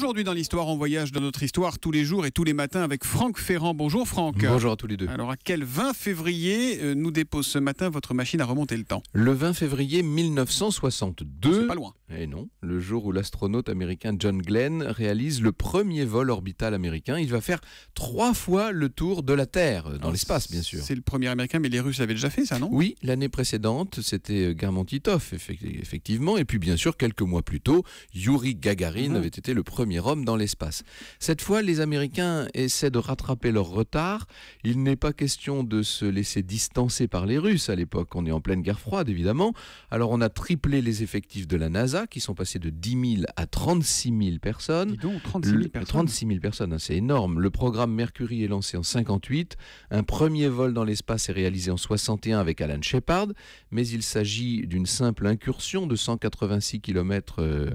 Aujourd'hui dans l'histoire, on voyage dans notre histoire tous les jours et tous les matins avec Franck Ferrand. Bonjour Franck. Bonjour à tous les deux. Alors à quel 20 février nous dépose ce matin votre machine à remonter le temps? Le 20 février 1962. C'est pas loin. Et non, le jour où l'astronaute américain John Glenn réalise le premier vol orbital américain. Il va faire 3 fois le tour de la Terre, dans l'espace bien sûr. C'est le premier américain, mais les Russes l'avaient déjà fait ça, non? Oui, l'année précédente, c'était Germont Titov, effectivement. Et puis bien sûr, quelques mois plus tôt, Youri Gagarin avait été le premier homme dans l'espace. Cette fois, les Américains essaient de rattraper leur retard. Il n'est pas question de se laisser distancer par les Russes à l'époque. On est en pleine guerre froide, évidemment. Alors on a triplé les effectifs de la NASA, qui sont passés de 10 000 à 36 000 personnes. Dis donc, 36 000 personnes. 36 000 personnes, hein, c'est énorme. Le programme Mercury est lancé en 58. Un premier vol dans l'espace est réalisé en 61 avec Alan Shepard, mais il s'agit d'une simple incursion de 186 km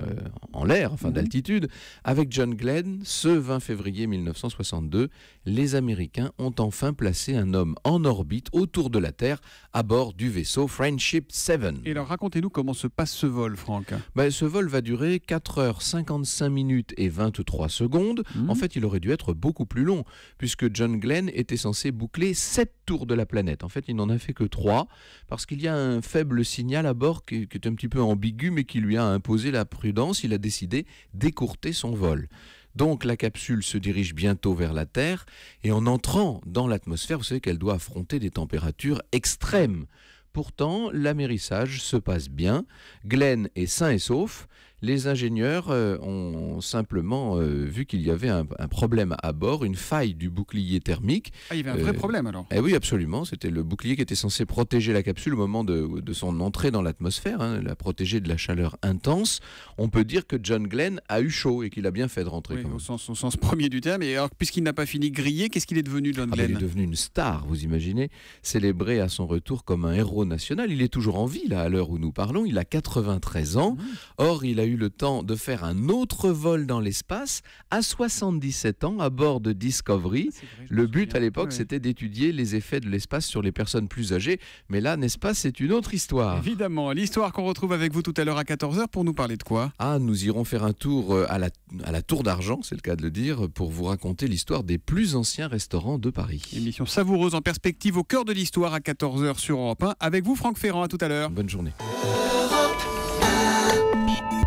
en l'air, enfin d'altitude. Avec John Glenn, ce 20 février 1962, les Américains ont enfin placé un homme en orbite autour de la Terre à bord du vaisseau Friendship 7. Et alors racontez-nous comment se passe ce vol, Franck. Ce vol va durer 4 heures 55 minutes et 23 secondes. En fait, il aurait dû être beaucoup plus long, puisque John Glenn était censé boucler 7 tours de la planète. En fait, il n'en a fait que 3, parce qu'il y a un faible signal à bord qui est un petit peu ambigu, mais qui lui a imposé la prudence. Il a décidé d'écourter son vol. Donc la capsule se dirige bientôt vers la Terre, et en entrant dans l'atmosphère, vous savez qu'elle doit affronter des températures extrêmes. Pourtant, l'amérissage se passe bien, Glenn est sain et sauf. Les ingénieurs ont simplement vu qu'il y avait un problème à bord, une faille du bouclier thermique. Ah, il y avait un vrai problème alors? Oui, absolument. C'était le bouclier qui était censé protéger la capsule au moment de son entrée dans l'atmosphère, la protéger de la chaleur intense. On peut dire que John Glenn a eu chaud et qu'il a bien fait de rentrer. Oui, au sens premier du terme. Et alors, puisqu'il n'a pas fini grillé, qu'est-ce qu'il est devenu, John Glenn? Il est devenu une star, vous imaginez, célébré à son retour comme un héros national. Il est toujours en vie, là, à l'heure où nous parlons. Il a 93 ans. Or, il a eu le temps de faire un autre vol dans l'espace à 77 ans à bord de Discovery. Le but à l'époque, c'était d'étudier les effets de l'espace sur les personnes plus âgées. Mais là, n'est-ce pas, c'est une autre histoire. Évidemment, l'histoire qu'on retrouve avec vous tout à l'heure à 14h pour nous parler de quoi? Nous irons faire un tour à la Tour d'Argent, c'est le cas de le dire, pour vous raconter l'histoire des plus anciens restaurants de Paris. Émission savoureuse en perspective au cœur de l'histoire à 14h sur Europe 1. Avec vous, Franck Ferrand, à tout à l'heure. Bonne journée.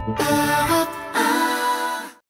Europe 1.